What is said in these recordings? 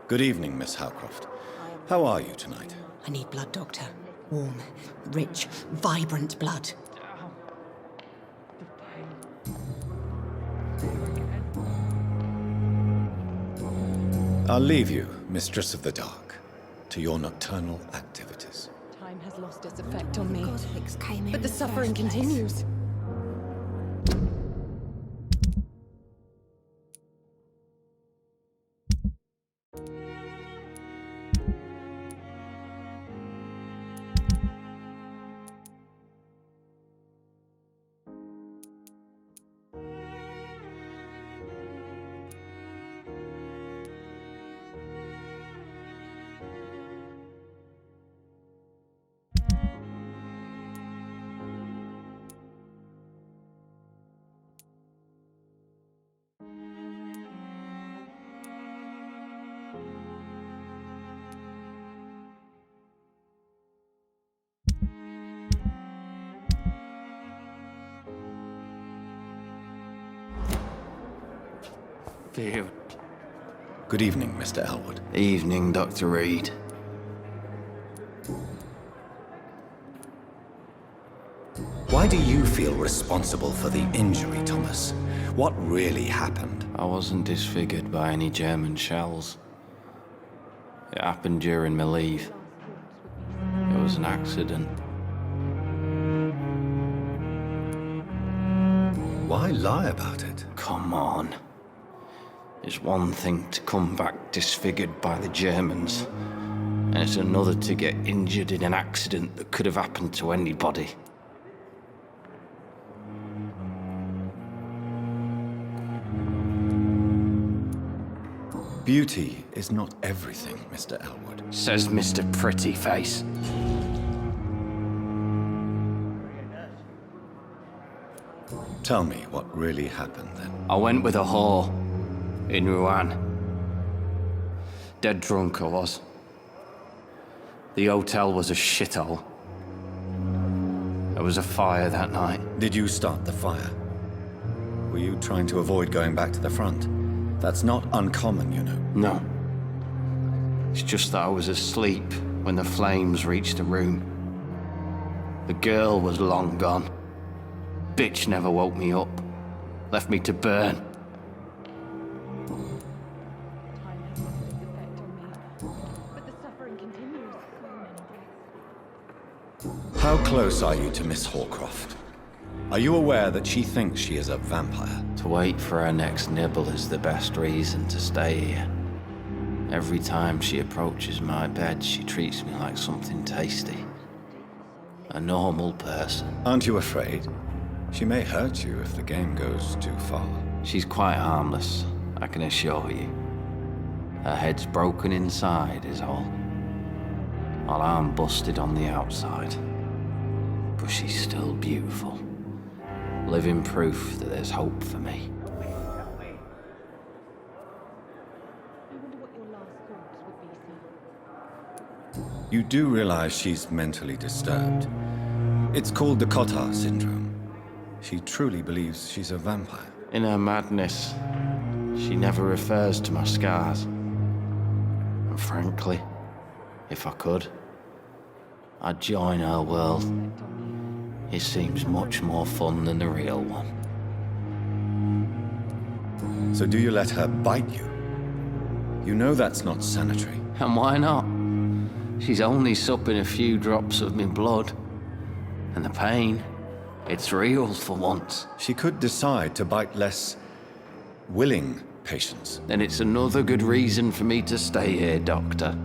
Good evening, Miss Howcroft. How are you tonight? I need blood, Doctor. Warm, rich, vibrant blood. I'll leave you, Mistress of the Dark, to your nocturnal activities. Time has lost its effect on me, Godric's came in but the in suffering first place. continues. Vampyr. Good evening, Mr. Elwood. Evening, Dr. Reed. Why do you feel responsible for the injury, Thomas? What really happened? I wasn't disfigured by any German shells. It happened during my leave. It was an accident. Why lie about it? Come on. It's one thing to come back disfigured by the Germans, and it's another to get injured in an accident that could have happened to anybody. Beauty is not everything, Mr. Elwood. Says Mr. Prettyface. Tell me what really happened then. I went with a whore in Rouen. Dead drunk I was. The hotel was a shithole. There was a fire that night. Did you start the fire? Were you trying to avoid going back to the front? That's not uncommon, you know. No. It's just that I was asleep when the flames reached the room. The girl was long gone. Bitch never woke me up. Left me to burn. Time has lost its effect on me, but the suffering continues. How close are you to Miss Hawcroft? Are you aware that she thinks she is a vampire? To wait for her next nibble is the best reason to stay here. Every time she approaches my bed, she treats me like something tasty. A normal person. Aren't you afraid? She may hurt you if the game goes too far. She's quite harmless, I can assure you. Her head's broken inside is all. While I'm busted on the outside. But she's still beautiful. Living proof that there's hope for me. I wonder what your last thoughts would be, sir. You do realize she's mentally disturbed. It's called the Cotard syndrome. She truly believes she's a vampire. In her madness, she never refers to my scars. And frankly, if I could, I'd join her world. It seems much more fun than the real one. So do you let her bite you? You know that's not sanitary. And why not? She's only supping a few drops of my blood. And the pain, it's real for once. She could decide to bite less willing patients. Then it's another good reason for me to stay here, Doctor.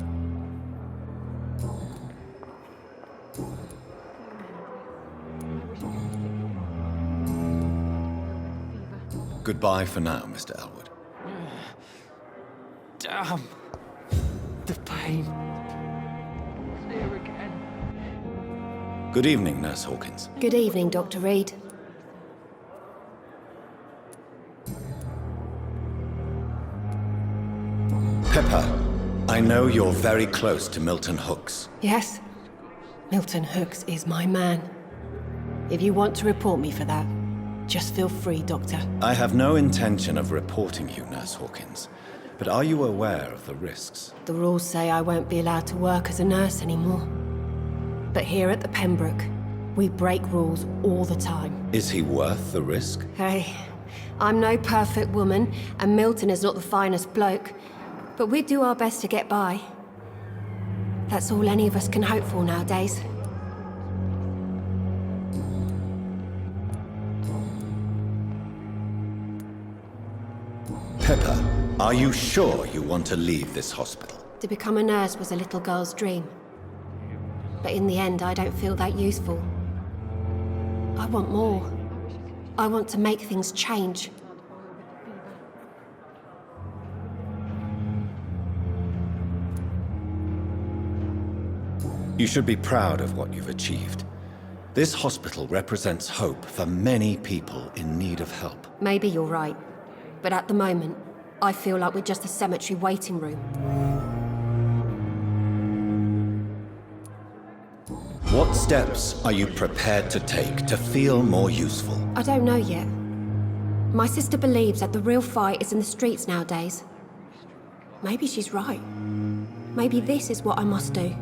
Goodbye for now, Mr. Elwood. Damn. The pain. There again. Good evening, Nurse Hawkins. Good evening, Dr. Reed. Pepper, I know you're very close to Milton Hooks. Yes? Milton Hooks is my man. If you want to report me for that, just feel free, Doctor. I have no intention of reporting you, Nurse Hawkins. But are you aware of the risks? The rules say I won't be allowed to work as a nurse anymore. But here at the Pembroke, we break rules all the time. Is he worth the risk? Hey, I'm no perfect woman, and Milton is not the finest bloke. But we do our best to get by. That's all any of us can hope for nowadays. Pepper, are you sure you want to leave this hospital? To become a nurse was a little girl's dream. But in the end, I don't feel that useful. I want more. I want to make things change. You should be proud of what you've achieved. This hospital represents hope for many people in need of help. Maybe you're right. But at the moment, I feel like we're just a cemetery waiting room. What steps are you prepared to take to feel more useful? I don't know yet. My sister believes that the real fight is in the streets nowadays. Maybe she's right. Maybe this is what I must do.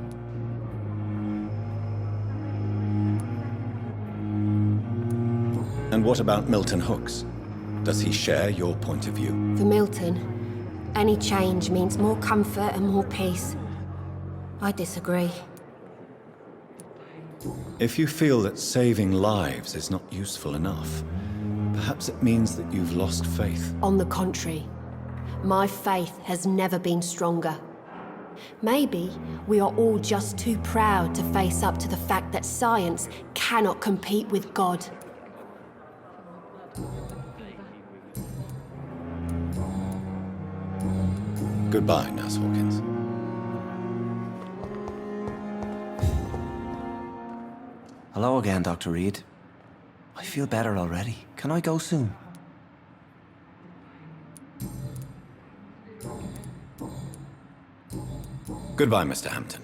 And what about Milton Hooks? Does he share your point of view? For Milton, any change means more comfort and more peace. I disagree. If you feel that saving lives is not useful enough, perhaps it means that you've lost faith. On the contrary, my faith has never been stronger. Maybe we are all just too proud to face up to the fact that science cannot compete with God. Goodbye, Nurse Hawkins. Hello again, Dr. Reed. I feel better already. Can I go soon? Goodbye, Mr. Hampton.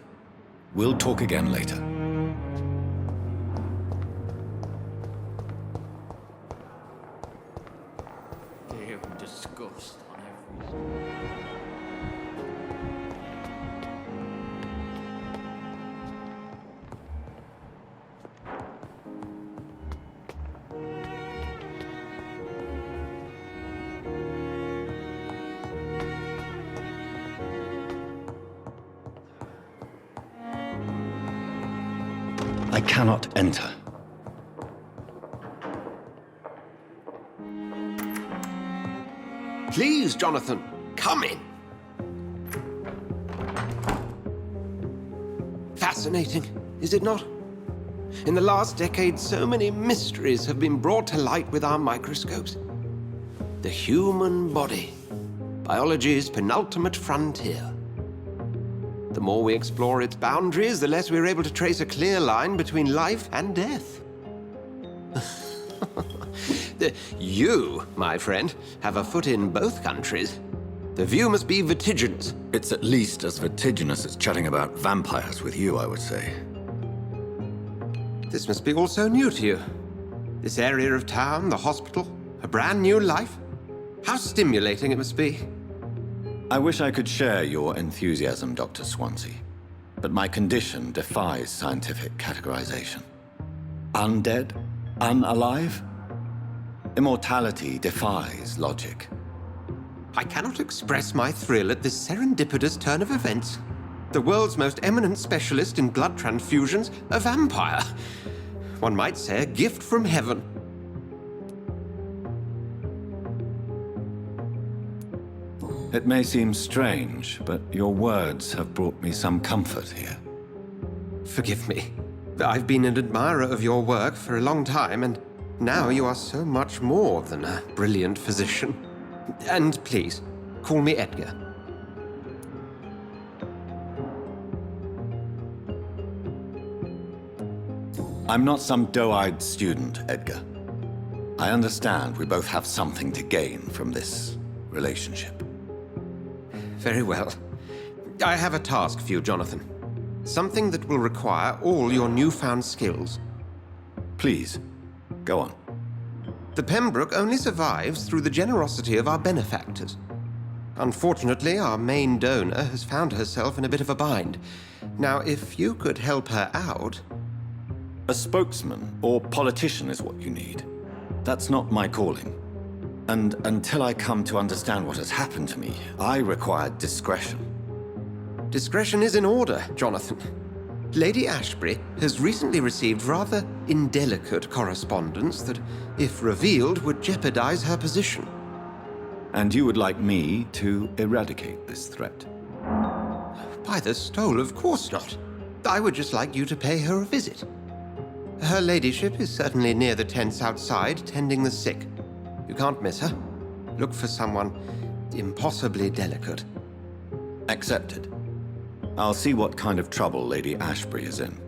We'll talk again later. Fear and disgust on every... I cannot enter. Please, Jonathan, come in. Fascinating, is it not? In the last decade, so many mysteries have been brought to light with our microscopes. The human body, biology's penultimate frontier. The more we explore its boundaries, the less we're able to trace a clear line between life and death. You, my friend, have a foot in both countries. The view must be vertiginous. It's at least as vertiginous as chatting about vampires with you, I would say. This must be all so new to you. This area of town, the hospital, a brand new life. How stimulating it must be. I wish I could share your enthusiasm, Dr. Swansea, but my condition defies scientific categorization. Undead? Unalive? Immortality defies logic. I cannot express my thrill at this serendipitous turn of events. The world's most eminent specialist in blood transfusions, a vampire. One might say a gift from heaven. It may seem strange, but your words have brought me some comfort here. Forgive me. I've been an admirer of your work for a long time, and now you are so much more than a brilliant physician. And please, call me Edgar. I'm not some doe-eyed student, Edgar. I understand we both have something to gain from this relationship. Very well. I have a task for you, Jonathan. Something that will require all your newfound skills. Please, go on. The Pembroke only survives through the generosity of our benefactors. Unfortunately, our main donor has found herself in a bit of a bind. Now, if you could help her out... A spokesman or politician is what you need. That's not my calling. And until I come to understand what has happened to me, I require discretion. Discretion is in order, Jonathan. Lady Ashbury has recently received rather indelicate correspondence that, if revealed, would jeopardize her position. And you would like me to eradicate this threat? By the stole, of course not. I would just like you to pay her a visit. Her ladyship is certainly near the tents outside, tending the sick. You can't miss her. Look for someone impossibly delicate. Accepted. I'll see what kind of trouble Lady Ashbury is in.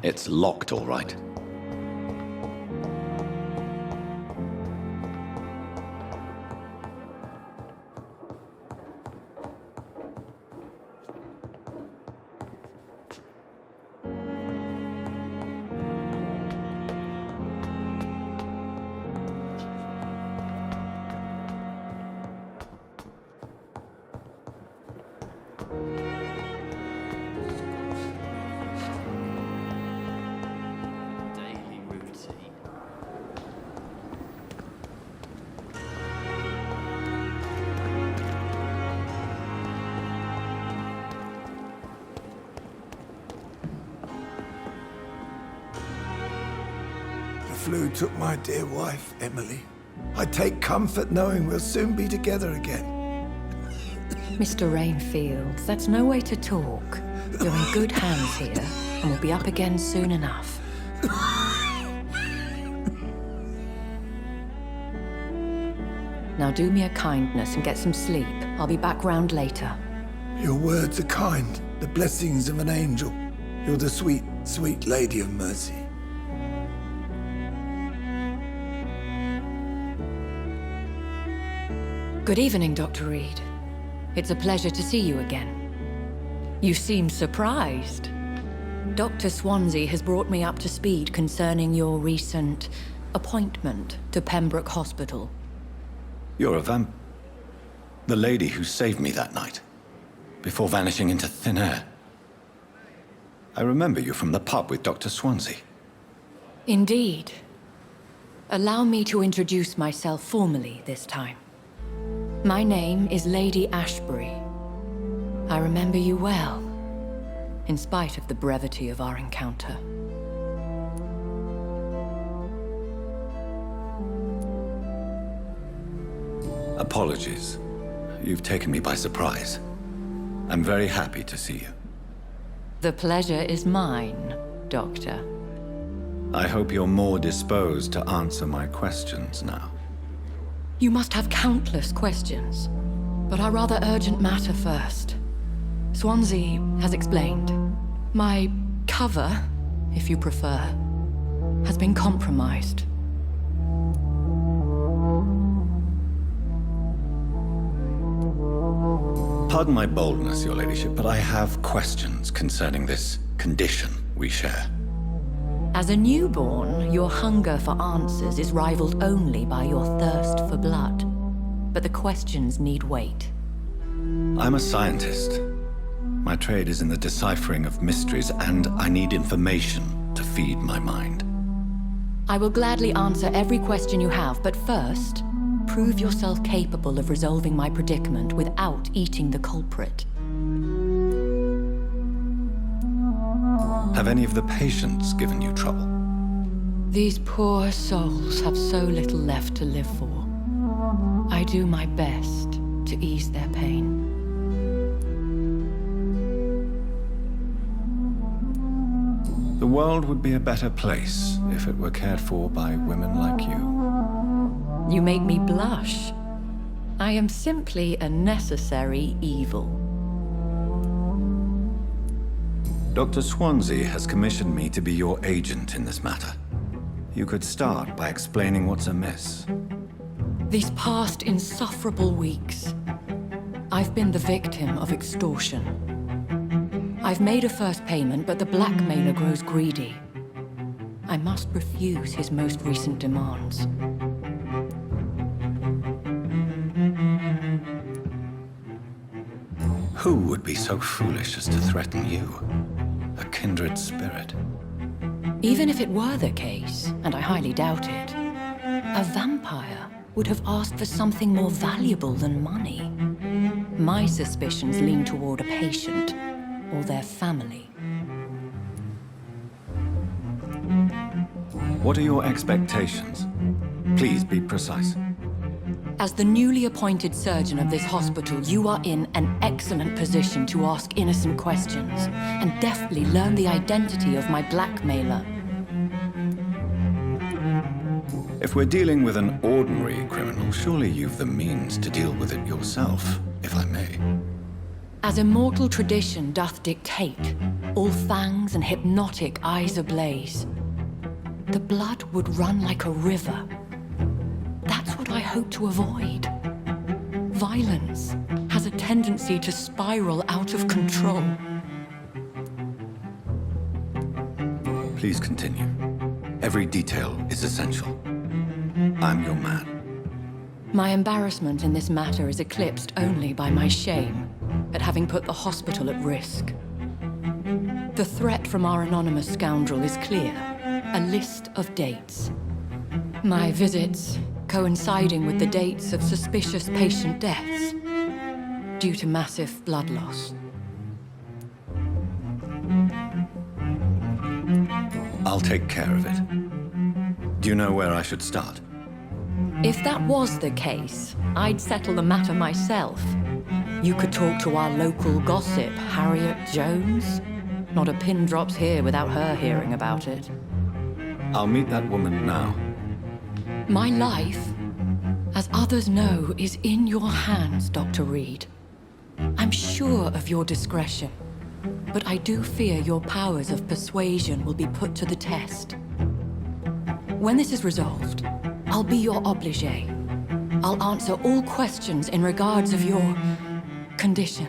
It's locked, all right. Daily routine. The flu took my dear wife, Emily. I take comfort knowing we'll soon be together again. Mr. Rainfield, that's no way to talk. You're in good hands here, and we'll be up again soon enough. Now do me a kindness and get some sleep. I'll be back round later. Your words are kind, the blessings of an angel. You're the sweet, sweet Lady of Mercy. Good evening, Dr. Reed. It's a pleasure to see you again. You seem surprised. Dr. Swansea has brought me up to speed concerning your recent appointment to Pembroke Hospital. You're a the lady who saved me that night, before vanishing into thin air. I remember you from the pub with Dr. Swansea. Indeed. Allow me to introduce myself formally this time. My name is Lady Ashbury. I remember you well, in spite of the brevity of our encounter. Apologies. You've taken me by surprise. I'm very happy to see you. The pleasure is mine, Doctor. I hope you're more disposed to answer my questions now. You must have countless questions, but our rather urgent matter first. Swansea has explained. My cover, if you prefer, has been compromised. Pardon my boldness, Your Ladyship, but I have questions concerning this condition we share. As a newborn, your hunger for answers is rivaled only by your thirst for blood. But the questions need wait. I'm a scientist. My trade is in the deciphering of mysteries, and I need information to feed my mind. I will gladly answer every question you have, but first, prove yourself capable of resolving my predicament without eating the culprit. Have any of the patients given you trouble? These poor souls have so little left to live for. I do my best to ease their pain. The world would be a better place if it were cared for by women like you. You make me blush. I am simply a necessary evil. Dr. Swansea has commissioned me to be your agent in this matter. You could start by explaining what's amiss. These past insufferable weeks, I've been the victim of extortion. I've made a first payment, but the blackmailer grows greedy. I must refuse his most recent demands. Who would be so foolish as to threaten you? A kindred spirit. Even if it were the case, and I highly doubt it, a vampire would have asked for something more valuable than money. My suspicions lean toward a patient or their family. What are your expectations? Please be precise. As the newly appointed surgeon of this hospital, you are in an excellent position to ask innocent questions and deftly learn the identity of my blackmailer. If we're dealing with an ordinary criminal, surely you've the means to deal with it yourself, if I may. As immortal tradition doth dictate, all fangs and hypnotic eyes ablaze, the blood would run like a river. That's what I hope to avoid. Violence has a tendency to spiral out of control. Please continue. Every detail is essential. I'm your man. My embarrassment in this matter is eclipsed only by my shame at having put the hospital at risk. The threat from our anonymous scoundrel is clear. A list of dates. My visits coinciding with the dates of suspicious patient deaths due to massive blood loss. I'll take care of it. Do you know where I should start? If that was the case, I'd settle the matter myself. You could talk to our local gossip, Harriet Jones. Not a pin drops here without her hearing about it. I'll meet that woman now. My life, as others know, is in your hands, Dr. Reed. I'm sure of your discretion, but I do fear your powers of persuasion will be put to the test. When this is resolved, I'll be your obligé. I'll answer all questions in regards of your condition.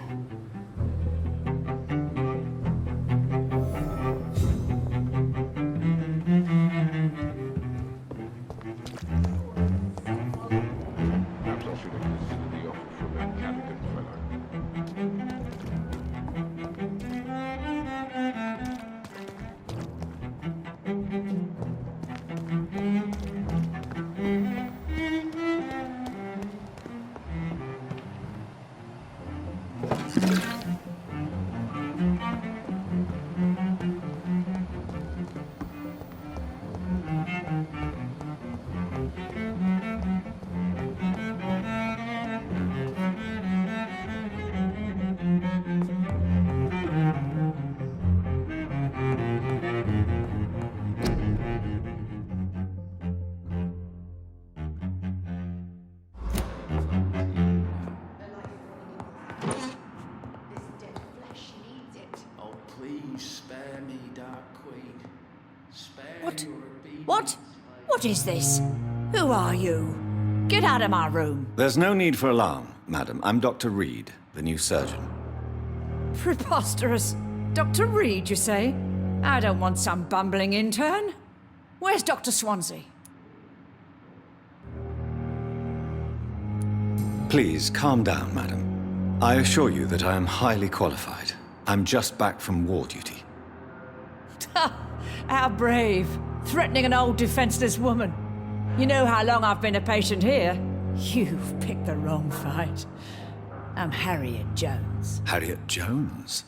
Perhaps I should have considered the offer from that Callaghan fellow. Oh, please spare me, Dark Queen. Spare What? your obedience. What? What is this? Who are you? Get out of my room. There's no need for alarm, madam. I'm Dr. Reed, the new surgeon. Preposterous. Dr. Reed, you say? I don't want some bumbling intern. Where's Dr. Swansea? Please, calm down, madam. I assure you that I am highly qualified. I'm just back from war duty. How brave. Threatening an old defenseless woman. You know how long I've been a patient here? You've picked the wrong fight. I'm Harriet Jones. Harriet Jones?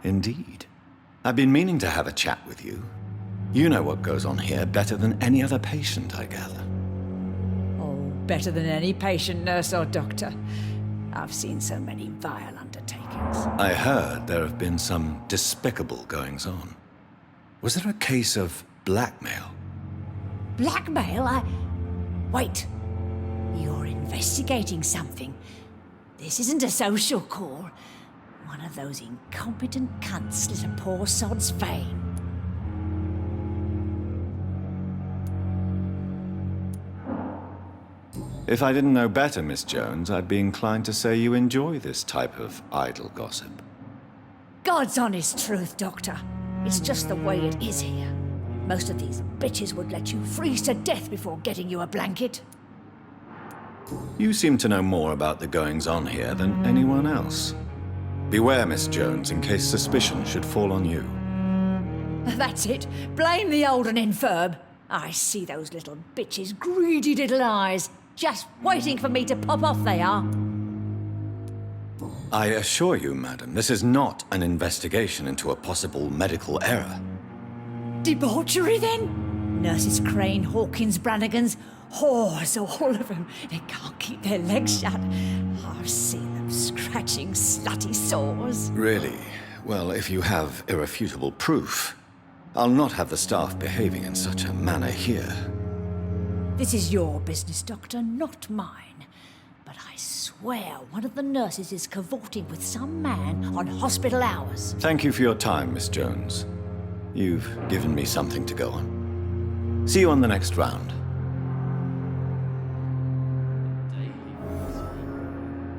Indeed. I've been meaning to have a chat with you. You know what goes on here better than any other patient, I gather. Oh, better than any patient, nurse or doctor. I've seen so many vile undertakings. I heard there have been some despicable goings-on. Was there a case of blackmail? Blackmail? Wait. You're investigating something. This isn't a social call. One of those incompetent cunts slit a poor sod's vein. If I didn't know better, Miss Jones, I'd be inclined to say you enjoy this type of idle gossip. God's honest truth, Doctor. It's just the way it is here. Most of these bitches would let you freeze to death before getting you a blanket. You seem to know more about the goings-on here than anyone else. Beware, Miss Jones, in case suspicion should fall on you. That's it. Blame the old and infirm. I see those little bitches' greedy little eyes. Just waiting for me to pop off, they are. I assure you, madam, this is not an investigation into a possible medical error. Debauchery, then? Nurses Crane, Hawkins, Brannigans, whores, all of them. They can't keep their legs shut. I've seen them scratching slutty sores. Really? Well, if you have irrefutable proof, I'll not have the staff behaving in such a manner here. This is your business, Doctor, not mine. but I swear one of the nurses is cavorting with some man on hospital hours. Thank you for your time, Miss Jones. You've given me something to go on. See you on the next round.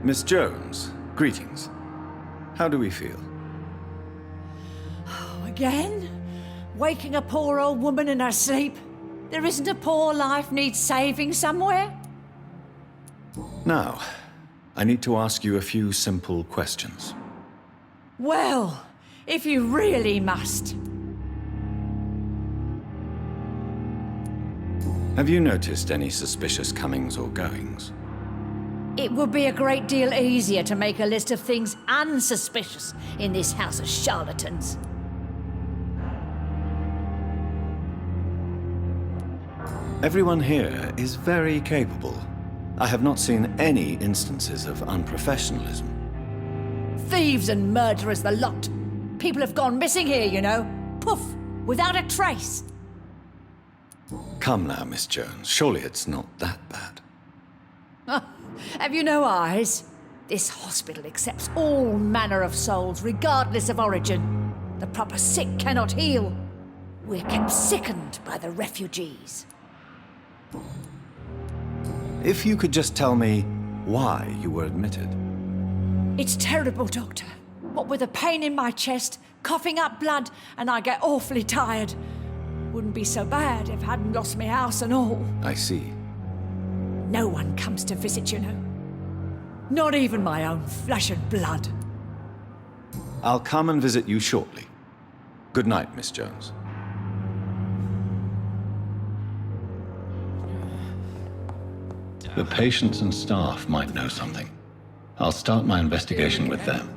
Miss Jones, greetings. How do we feel? Again? Waking a poor old woman in her sleep? There isn't a poor life needs saving somewhere? Now, I need to ask you a few simple questions. Well, if you really must. Have you noticed any suspicious comings or goings? It would be a great deal easier to make a list of things unsuspicious in this house of charlatans. Everyone here is very capable. I have not seen any instances of unprofessionalism. Thieves and murderers, the lot. People have gone missing here, you know. Poof, without a trace. Come now, Miss Jones. Surely it's not that bad. Have you no eyes? This hospital accepts all manner of souls, regardless of origin. The proper sick cannot heal. We're kept sickened by the refugees. If you could just tell me why you were admitted. It's terrible, Doctor. What with a pain in my chest, coughing up blood, and I get awfully tired. Wouldn't be so bad if I hadn't lost my house and all. I see. No one comes to visit, you know. Not even my own flesh and blood. I'll come and visit you shortly. Good night, Miss Jones. The patients and staff might know something. I'll start my investigation with them.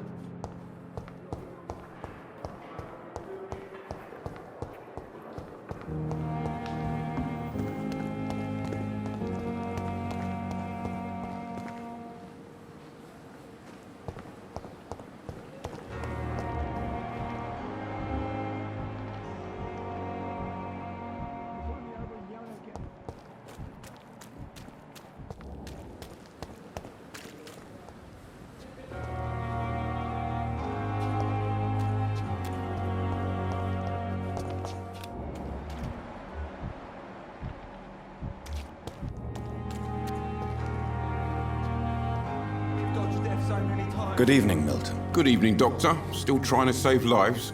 Good evening, Milton. Good evening, Doctor. Still trying to save lives?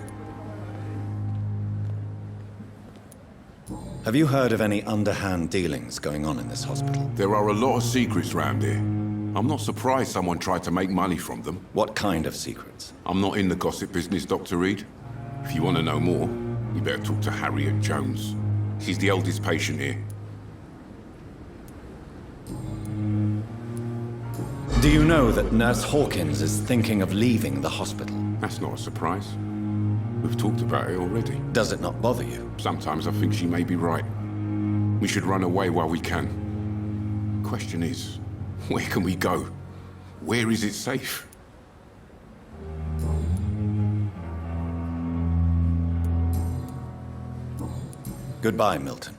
Have you heard of any underhand dealings going on in this hospital? There are a lot of secrets round here. I'm not surprised someone tried to make money from them. What kind of secrets? I'm not in the gossip business, Dr. Reed. If you want to know more, you better talk to Harriet Jones. She's the eldest patient here. Do you know that Nurse Hawkins is thinking of leaving the hospital? That's not a surprise. We've talked about it already. Does it not bother you? Sometimes I think she may be right. We should run away while we can. Question is, where can we go? Where is it safe? Goodbye, Milton.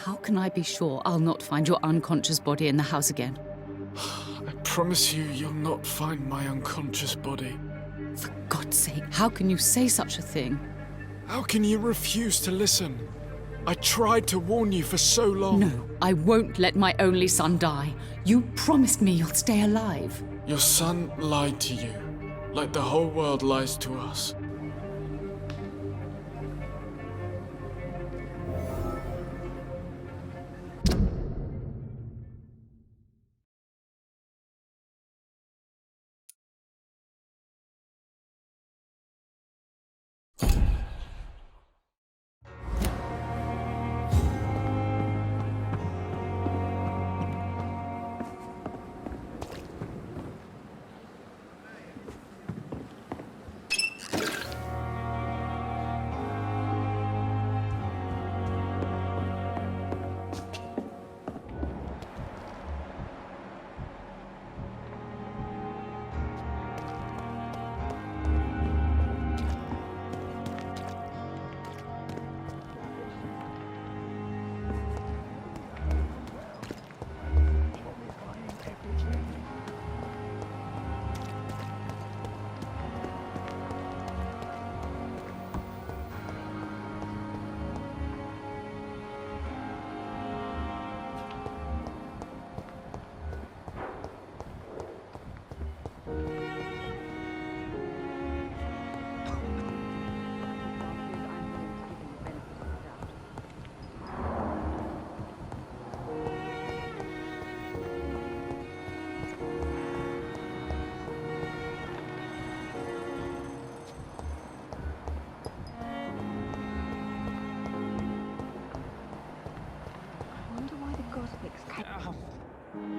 How can I be sure I'll not find your unconscious body in the house again? I promise you, you'll not find my unconscious body. For God's sake, how can you say such a thing? How can you refuse to listen? I tried to warn you for so long. No, I won't let my only son die. You promised me you'll stay alive. Your son lied to you, like the whole world lies to us.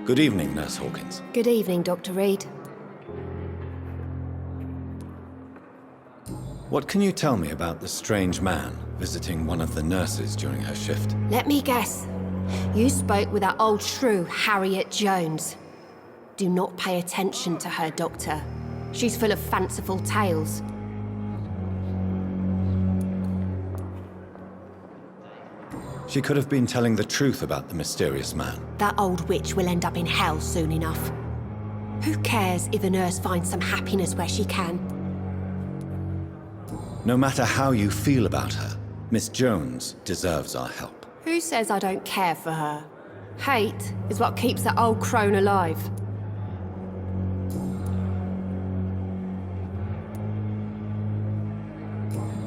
Good evening, Nurse Hawkins. Good evening, Dr. Reed. What can you tell me about the strange man visiting one of the nurses during her shift? Let me guess. You spoke with that old shrew, Harriet Jones. Do not pay attention to her, Doctor. She's full of fanciful tales. She could have been telling the truth about the mysterious man. That old witch will end up in hell soon enough. Who cares if a nurse finds some happiness where she can? No matter how you feel about her, Miss Jones deserves our help. Who says I don't care for her? Hate is what keeps that old crone alive.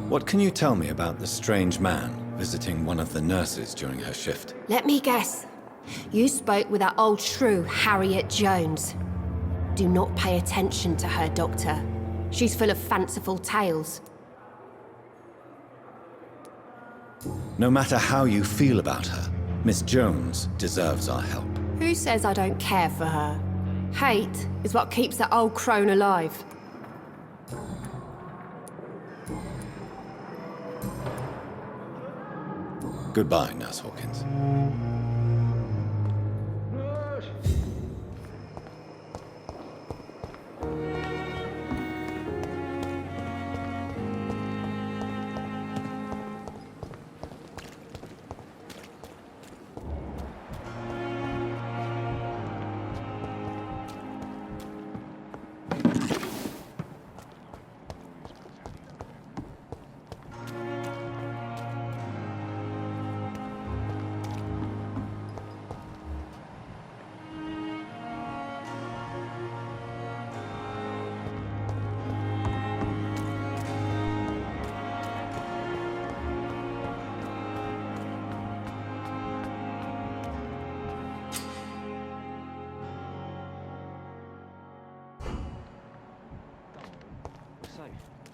What can you tell me about the strange man visiting one of the nurses during her shift? Let me guess. You spoke with that old shrew, Harriet Jones. Do not pay attention to her, Doctor. She's full of fanciful tales. No matter how you feel about her, Miss Jones deserves our help. Who says I don't care for her? Hate is what keeps that old crone alive. Goodbye, Nurse Hawkins.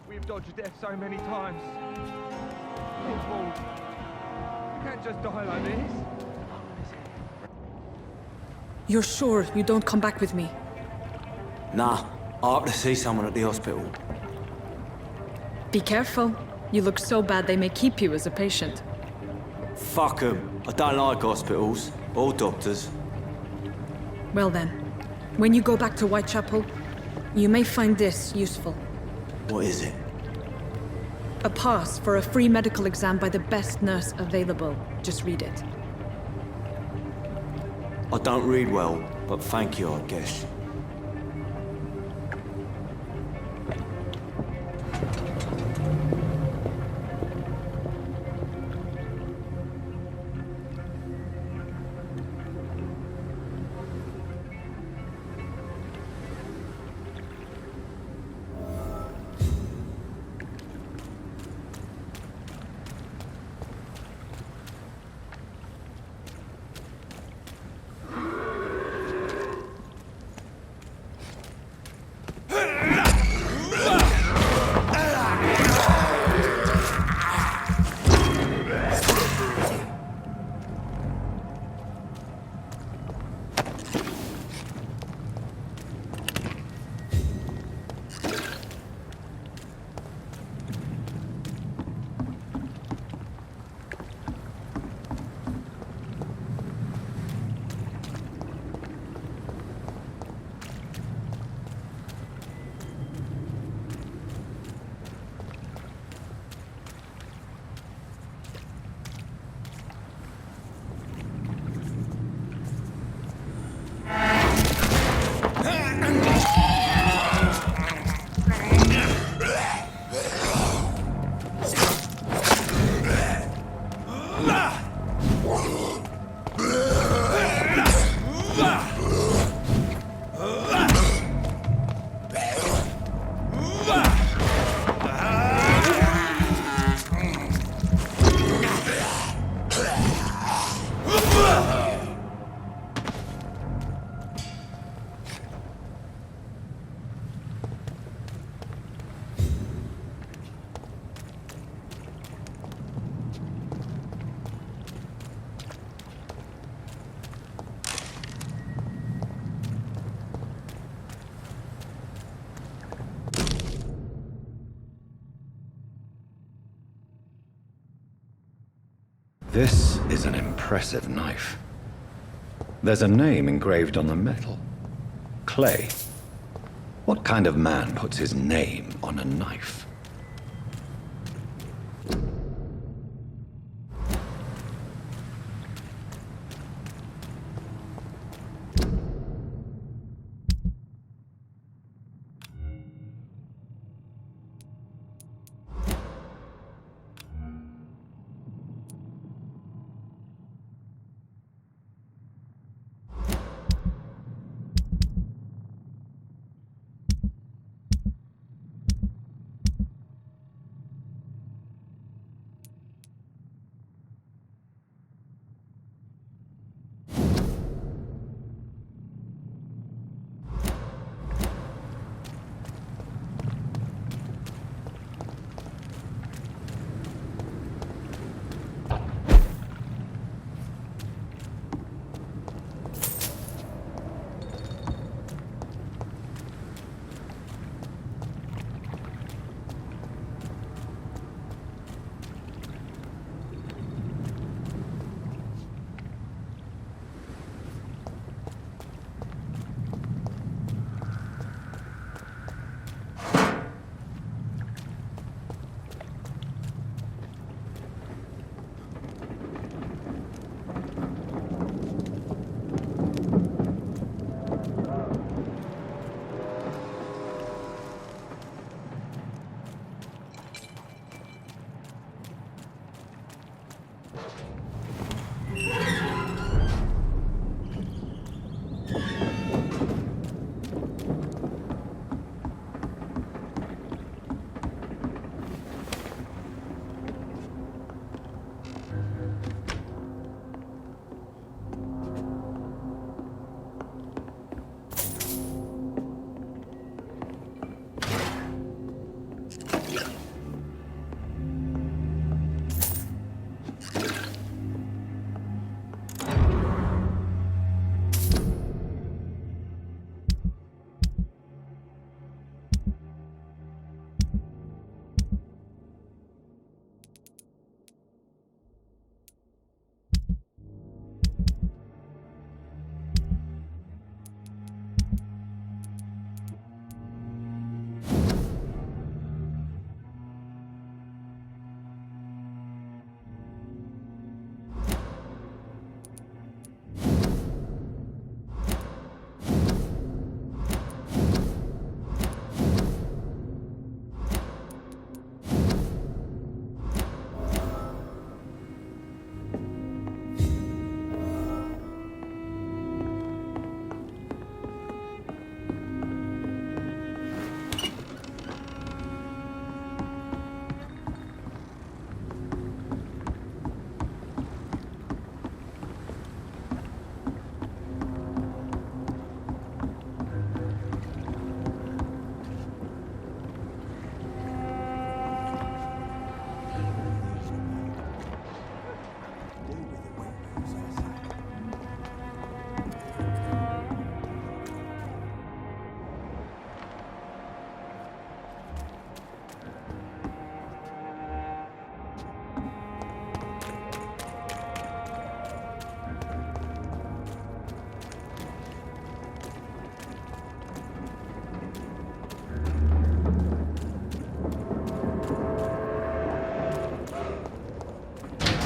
We've dodged death so many times. People, you can't just die like this. You're sure you don't come back with me? Nah, I have to see someone at the hospital. Be careful. You look so bad they may keep you as a patient. Fuck 'em. I don't like hospitals or doctors. Well then, when you go back to Whitechapel, you may find this useful. What is it? A pass for a free medical exam by the best nurse available. Just read it. I don't read well, but thank you, I guess. This is an impressive knife. There's a name engraved on the metal. Clay. What kind of man puts his name on a knife?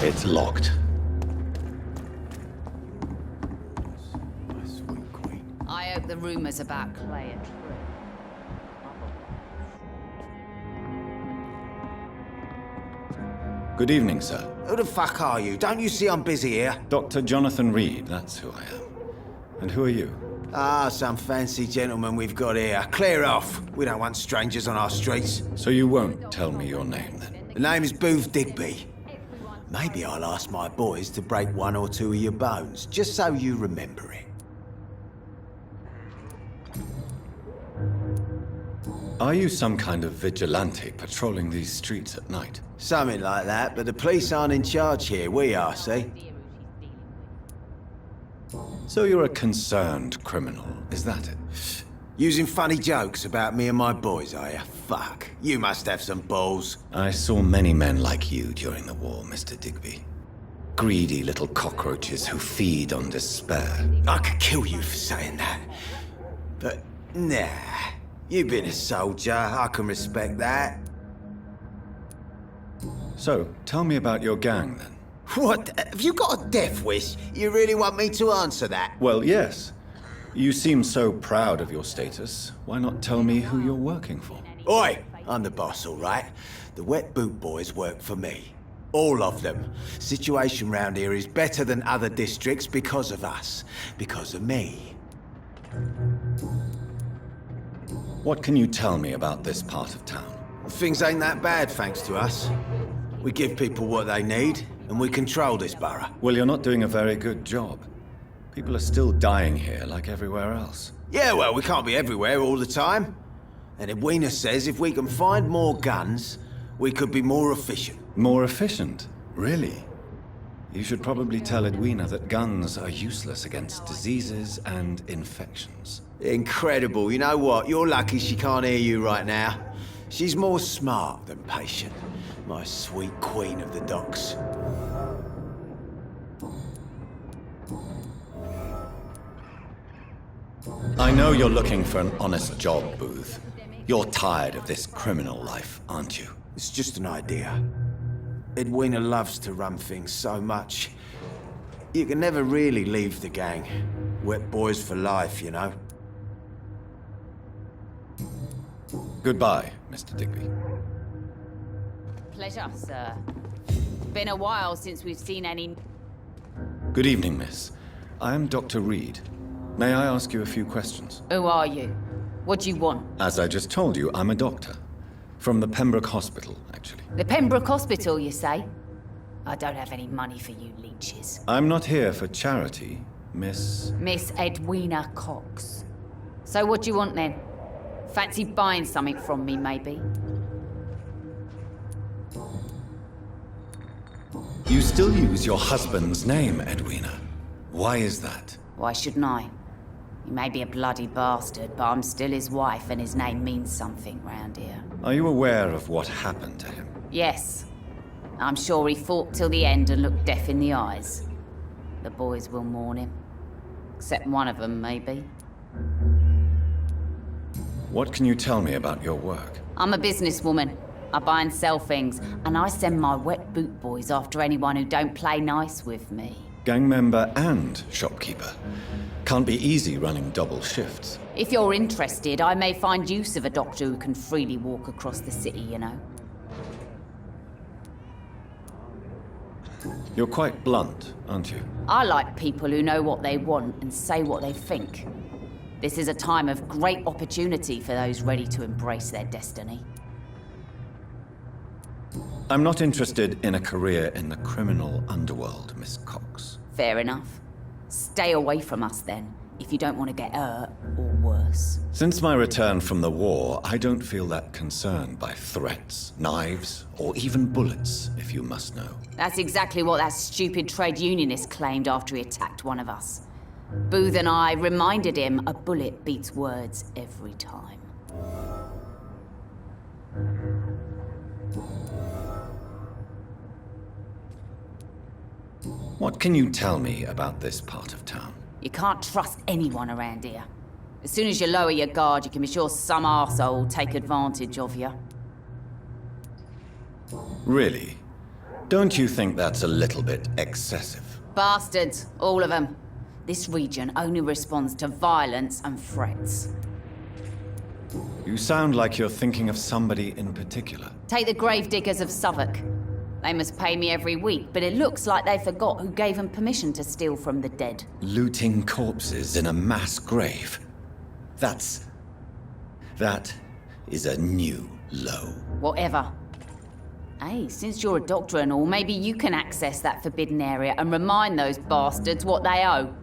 It's locked. I hope the rumors about Clay are true. Good evening, sir. Who the fuck are you? Don't you see I'm busy here? Dr. Jonathan Reed, that's who I am. And who are you? Ah, some fancy gentleman we've got here. Clear off. We don't want strangers on our streets. So you won't tell me your name, then? The name is Booth Digby. Maybe I'll ask my boys to break one or two of your bones, just so you remember it. Are you some kind of vigilante patrolling these streets at night? Something like that, but the police aren't in charge here. We are, see? So you're a concerned criminal, is that it? Using funny jokes about me and my boys, are you? Fuck. You must have some balls. I saw many men like you during the war, Mr. Digby. Greedy little cockroaches who feed on despair. I could kill you for saying that. But, nah. You've been a soldier, I can respect that. So, tell me about your gang, then. What? Have you got a death wish? You really want me to answer that? Well, yes. You seem so proud of your status. Why not tell me who you're working for? Oi! I'm the boss, all right? The Wet Boot Boys work for me. All of them. Situation round here is better than other districts because of us. Because of me. What can you tell me about this part of town? Things ain't that bad, thanks to us. We give people what they need, and we control this borough. Well, you're not doing a very good job. People are still dying here like everywhere else. Yeah, well, we can't be everywhere all the time. And Edwina says if we can find more guns, we could be more efficient. More efficient? Really? You should probably tell Edwina that guns are useless against diseases and infections. Incredible. You know what? You're lucky she can't hear you right now. She's more smart than patient. My sweet queen of the docks. I know you're looking for an honest job, Booth. You're tired of this criminal life, aren't you? It's just an idea. Edwina loves to run things so much. You can never really leave the gang. Wet boys for life, you know. Goodbye, Mr. Digby. Pleasure, sir. Been a while since we've seen any... Good evening, miss. I am Dr. Reed. May I ask you a few questions? Who are you? What do you want? As I just told you, I'm a doctor. From the Pembroke Hospital, actually. The Pembroke Hospital, you say? I don't have any money for you leeches. I'm not here for charity, Miss... Miss Edwina Cox. So what do you want then? Fancy buying something from me, maybe? You still use your husband's name, Edwina. Why is that? Why shouldn't I? He may be a bloody bastard, but I'm still his wife and his name means something round here. Are you aware of what happened to him? Yes. I'm sure he fought till the end and looked death in the eyes. The boys will mourn him. Except one of them, maybe. What can you tell me about your work? I'm a businesswoman. I buy and sell things, and I send my wet boot boys after anyone who don't play nice with me. Gang member and shopkeeper. Can't be easy running double shifts. If you're interested, I may find use of a doctor who can freely walk across the city, you know. You're quite blunt, aren't you? I like people who know what they want and say what they think. This is a time of great opportunity for those ready to embrace their destiny. I'm not interested in a career in the criminal underworld, Miss Cox. Fair enough. Stay away from us then, if you don't want to get hurt or worse. Since my return from the war, I don't feel that concerned by threats, knives, or even bullets, if you must know. That's exactly what that stupid trade unionist claimed after he attacked one of us. Booth and I reminded him a bullet beats words every time. What can you tell me about this part of town? You can't trust anyone around here. As soon as you lower your guard, you can be sure some arsehole will take advantage of you. Really? Don't you think that's a little bit excessive? Bastards, all of them. This region only responds to violence and threats. You sound like you're thinking of somebody in particular. Take the gravediggers of Southwark. They must pay me every week, but it looks like they forgot who gave them permission to steal from the dead. Looting corpses in a mass grave. That is a new low. Whatever. Hey, since you're a doctor and all, maybe you can access that forbidden area and remind those bastards what they owe.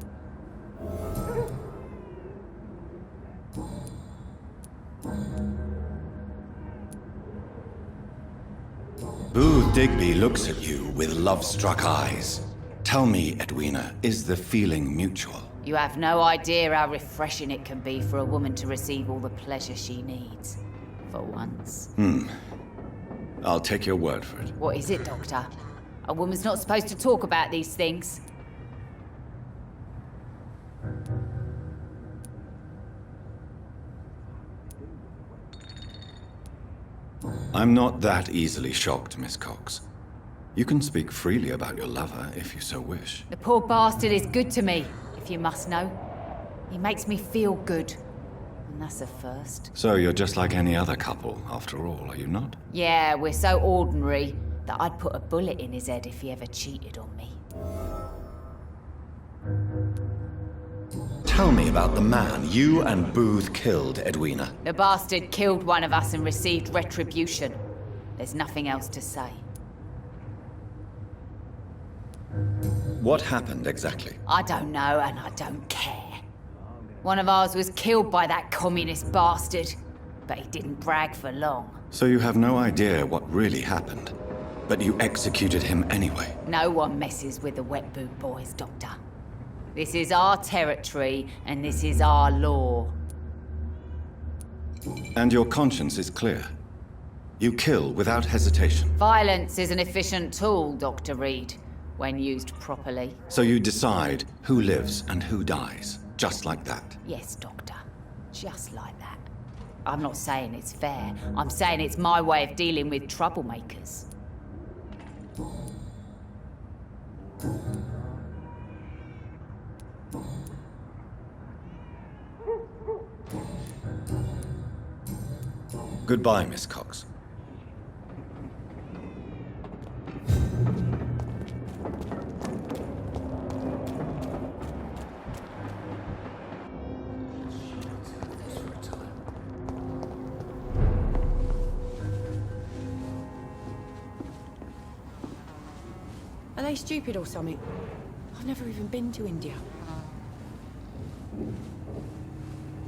Booth Digby looks at you with love-struck eyes. Tell me, Edwina, is the feeling mutual? You have no idea how refreshing it can be for a woman to receive all the pleasure she needs. For once. I'll take your word for it. What is it, Doctor? A woman's not supposed to talk about these things. I'm not that easily shocked, Miss Cox. You can speak freely about your lover if you so wish. The poor bastard is good to me, if you must know. He makes me feel good. And that's a first. So you're just like any other couple, after all, are you not? Yeah, we're so ordinary that I'd put a bullet in his head if he ever cheated on me. Tell me about the man you and Booth killed, Edwina. The bastard killed one of us and received retribution. There's nothing else to say. What happened exactly? I don't know, and I don't care. One of ours was killed by that communist bastard, but he didn't brag for long. So you have no idea what really happened, but you executed him anyway. No one messes with the Wet Boot Boys, Doctor. This is our territory, and this is our law. And your conscience is clear. You kill without hesitation. Violence is an efficient tool, Dr. Reed, when used properly. So you decide who lives and who dies, just like that. Yes, Doctor. Just like that. I'm not saying it's fair. I'm saying it's my way of dealing with troublemakers. Goodbye, Miss Cox. Are they stupid or something? I've never even been to India.